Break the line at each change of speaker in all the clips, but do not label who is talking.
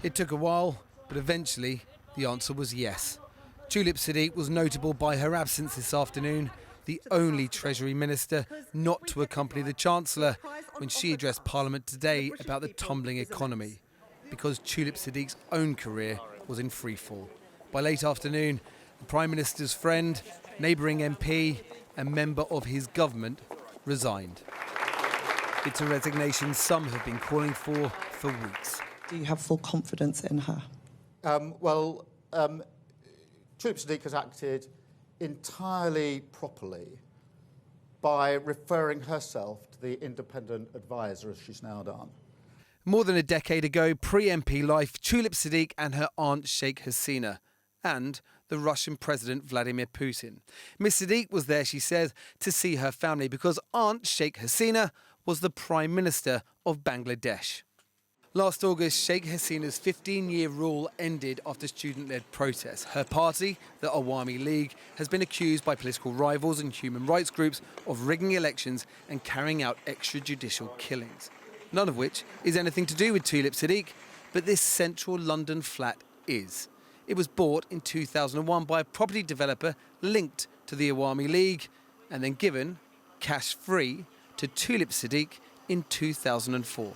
It took a while, but eventually the answer was yes. Tulip Siddiq was notable by her absence this afternoon, the only Treasury Minister not to accompany the Chancellor when she addressed Parliament today about the tumbling economy, because Tulip Siddiq's own career was in freefall. By late afternoon, the Prime Minister's friend, neighbouring MP and member of his government resigned. It's a resignation some have been calling for weeks.
Do you have full confidence in her?
Tulip Siddiq has acted entirely properly by referring herself to the independent advisor, as she's now done.
More than a decade ago, pre-MP life, Tulip Siddiq and her aunt Sheikh Hasina, and the Russian President Vladimir Putin. Miss Siddiq was there, she says, to see her family because Aunt Sheikh Hasina was the Prime Minister of Bangladesh. Last August, Sheikh Hasina's 15-year rule ended after student-led protests. Her party, the Awami League, has been accused by political rivals and human rights groups of rigging elections and carrying out extrajudicial killings. None of which is anything to do with Tulip Siddiq, but this central London flat is. It was bought in 2001 by a property developer linked to the Awami League and then given, cash-free, to Tulip Siddiq in 2004.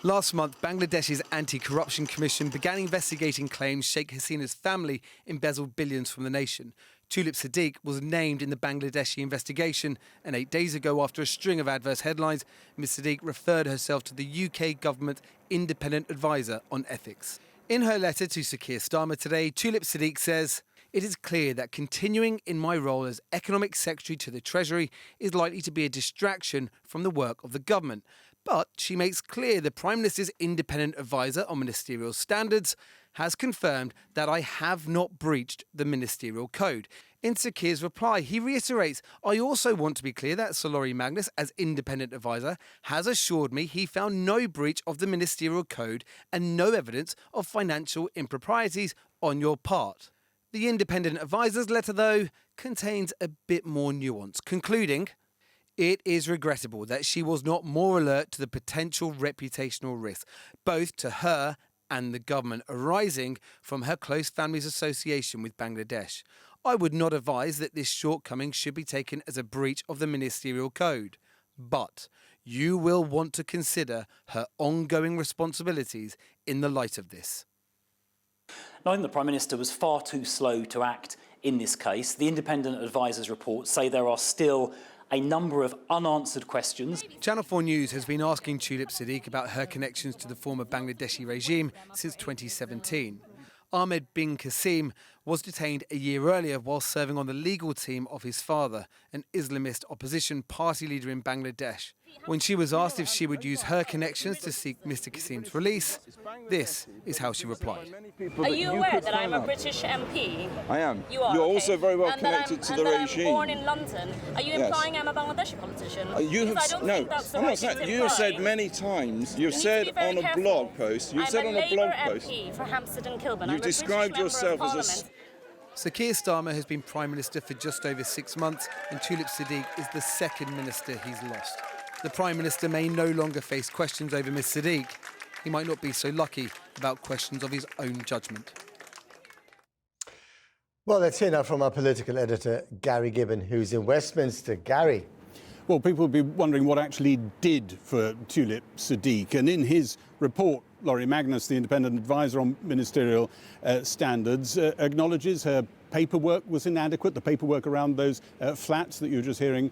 Last month, Bangladesh's Anti-Corruption Commission began investigating claims Sheikh Hasina's family embezzled billions from the nation. Tulip Siddiq was named in the Bangladeshi investigation, and 8 days ago, after a string of adverse headlines, Ms Siddiq referred herself to the UK government independent advisor on ethics. In her letter to Sir Keir Starmer today, Tulip Siddiq says, "It is clear that continuing in my role as Economic Secretary to the Treasury is likely to be a distraction from the work of the government." But she makes clear the Prime Minister's independent advisor on ministerial standards has confirmed that I have not breached the ministerial code. In Sir Keir's reply, he reiterates, "I also want to be clear that Sir Lawrie Magnus, as independent advisor, has assured me he found no breach of the ministerial code and no evidence of financial improprieties on your part." The independent advisor's letter, though, contains a bit more nuance, concluding, "It is regrettable that she was not more alert to the potential reputational risk, both to her and the government, arising from her close family's association with Bangladesh. I would not advise that this shortcoming should be taken as a breach of the ministerial code. But you will want to consider her ongoing responsibilities in the light of this."
Now, I think the Prime Minister was far too slow to act in this case. The independent advisers' reports say there are still a number of unanswered questions.
Channel 4 News has been asking Tulip Siddiq about her connections to the former Bangladeshi regime since 2017. Ahmed bin Qasim was detained a year earlier while serving on the legal team of his father, an Islamist opposition party leader in Bangladesh. When she was asked if she would use her connections to seek Mr Qasim's release, this is how she replied.
Are you aware that I'm a British MP?
I am.
You are.
You're
okay.
also very well
and
connected to the
and
regime.
I'm born in London. Are you implying I'm a Bangladeshi politician?
You have
I don't think that's the right thing to
you have
imply.
said many times. You've
You
said
need to be very
on a
careful.
blog post. You've
I'm
said
a
on a blog
Labour
post.
MP for Hampstead and Highgate.
You've described yourself as a.
Sir Keir Starmer has been Prime Minister for just over 6 months, and Tulip Siddiq is the second minister he's lost. The Prime Minister may no longer face questions over Ms Siddiq. He might not be so lucky about questions of his own judgement.
Well, let's hear now from our political editor, Gary Gibbon, who's in Westminster. Gary.
Well, people will be wondering what actually did for Tulip Siddiq. And in his report, Lawrie Magnus, the independent advisor on ministerial standards, acknowledges her paperwork was inadequate, the paperwork around those flats that you were just hearing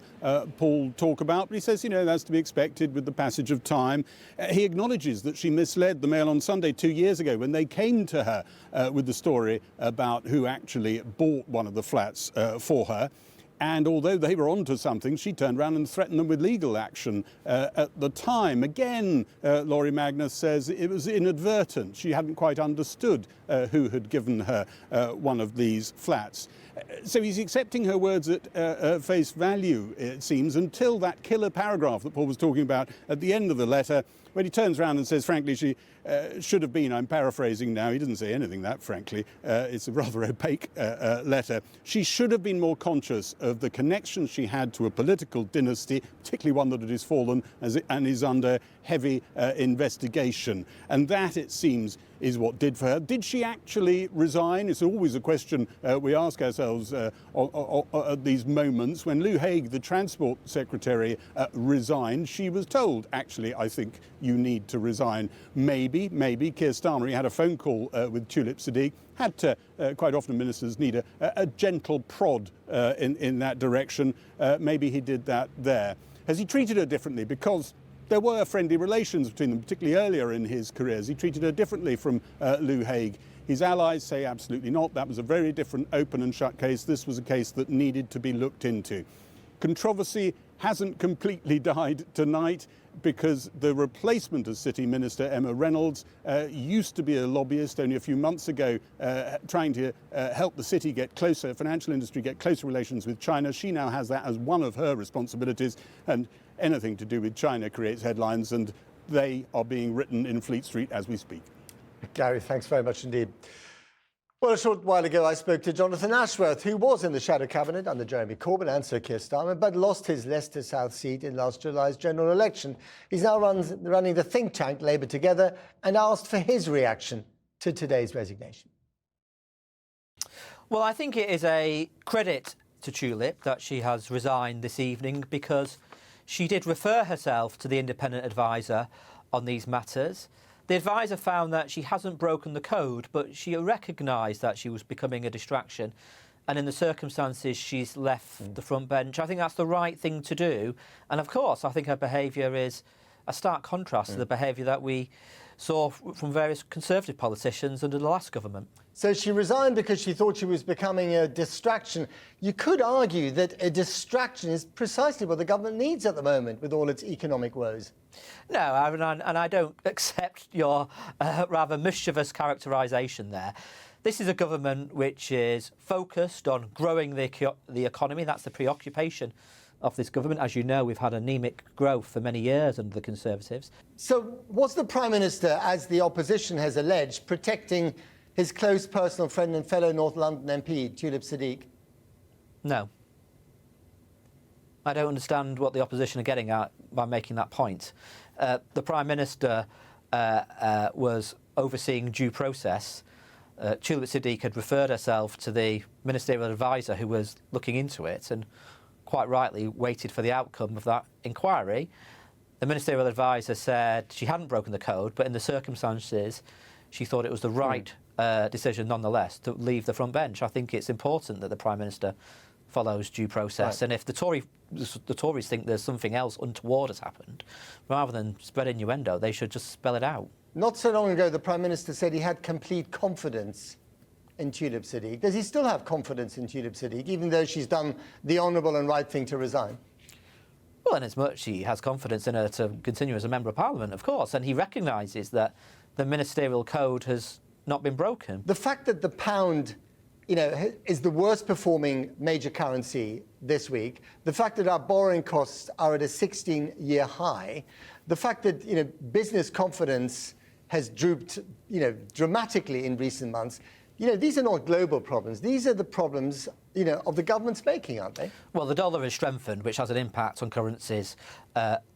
Paul talk about. But he says, that's to be expected with the passage of time. He acknowledges that she misled the Mail on Sunday 2 years ago when they came to her with the story about who actually bought one of the flats for her. And although they were onto something, she turned around and threatened them with legal action at the time. Again, Lawrie Magnus says it was inadvertent. She hadn't quite understood who had given her one of these flats. So he's accepting her words at face value, it seems, until that killer paragraph that Paul was talking about at the end of the letter, when he turns around and says, frankly, she should have been, I'm paraphrasing now, he didn't say anything that, frankly, it's a rather opaque letter. She should have been more conscious of the connection she had to a political dynasty, particularly one that has fallen and is under heavy investigation. And that, it seems, is what did for her. Did she actually resign? It's always a question we ask ourselves at these moments. When Lou Hague, the Transport Secretary, resigned, she was told, actually, I think you need to resign. Maybe Keir Starmer, he had a phone call with Tulip Siddiq, had to, quite often ministers need a gentle prod in that direction. Maybe he did that there. Has he treated her differently? Because there were friendly relations between them, particularly earlier in his career. Has he treated her differently from Lou Hague? His allies say absolutely not. That was a very different open and shut case. This was a case that needed to be looked into. Controversy hasn't completely died tonight because the replacement of City Minister Emma Reynolds used to be a lobbyist only a few months ago, trying to help the city get closer, financial industry get closer relations with China. She now has that as one of her responsibilities, and anything to do with China creates headlines, and they are being written in Fleet Street as we speak.
Gary, thanks very much indeed. Well, a short while ago, I spoke to Jonathan Ashworth, who was in the shadow cabinet under Jeremy Corbyn and Sir Keir Starmer, but lost his Leicester South seat in last July's general election. He's now running the think tank Labour Together and asked for his reaction to today's resignation.
Well, I think it is a credit to Tulip that she has resigned this evening, because she did refer herself to the independent adviser on these matters. The adviser found that she hasn't broken the code, but she recognised that she was becoming a distraction. And in the circumstances, she's left the front bench. I think that's the right thing to do. And of course, I think her behaviour is a stark contrast to the behaviour that we saw from various Conservative politicians under the last government.
So she resigned because she thought she was becoming a distraction. You could argue that a distraction is precisely what the government needs at the moment with all its economic woes.
No, and I don't accept your rather mischievous characterisation there. This is a government which is focused on growing the economy. That's the preoccupation of this government. As you know, we've had anemic growth for many years under the Conservatives.
So was the Prime Minister, as the opposition has alleged, protecting his close personal friend and fellow North London MP, Tulip Siddiq?
No. I don't understand what the opposition are getting at by making that point. The Prime Minister was overseeing due process. Tulip Siddiq had referred herself to the ministerial adviser who was looking into it, and quite rightly waited for the outcome of that inquiry. The ministerial adviser said she hadn't broken the code, but in the circumstances, she thought it was the right decision nonetheless to leave the front bench. I think it's important that the Prime Minister follows due process. Right. And if the Tories think there's something else untoward has happened, rather than spread innuendo, they should just spell it out. Not so long ago, the Prime Minister said he had complete confidence in Tulip Siddiq. Does he still have confidence in Tulip Siddiq, even though she's done the honourable and right thing to resign? Well, inasmuch he has confidence in her to continue as a Member of Parliament, of course, and he recognises that the ministerial code has not been broken. The fact that the pound, is the worst performing major currency this week, the fact that our borrowing costs are at a 16-year high, the fact that, business confidence has drooped, dramatically in recent months, these are not global problems. These are the problems, of the government's making, aren't they? Well, the dollar has strengthened, which has an impact on currencies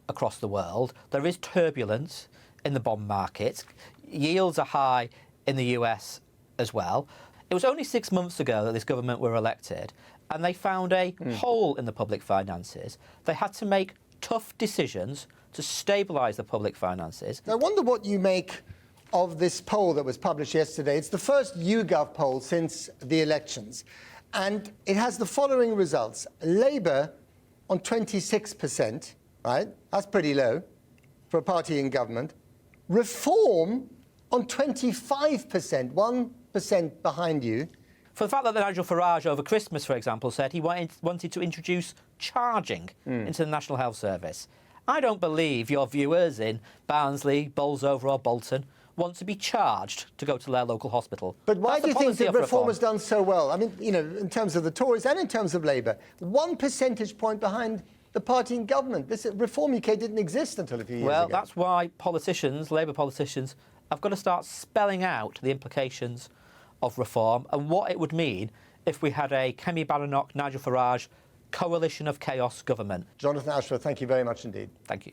across the world. There is turbulence in the bond market. Yields are high in the US as well. It was only 6 months ago that this government were elected, and they found a hole in the public finances. They had to make tough decisions to stabilise the public finances. I wonder what you make of this poll that was published yesterday. It's the first YouGov poll since the elections, and it has the following results. Labour on 26%, right? That's pretty low for a party in government. Reform on 25%, 1% behind you. For the fact that Nigel Farage over Christmas, for example, said he wanted to introduce charging into the National Health Service. I don't believe your viewers in Barnsley, Bolsover or Bolton want to be charged to go to their local hospital. But why do you think that Reform has done so well? I mean, in terms of the Tories and in terms of Labour, 1 percentage point behind the party in government. This Reform UK didn't exist until a few years ago. Well, that's why politicians, Labour politicians, have got to start spelling out the implications of Reform and what it would mean if we had a Kemi Badenoch, Nigel Farage coalition of chaos government. Jonathan Ashworth, thank you very much indeed. Thank you.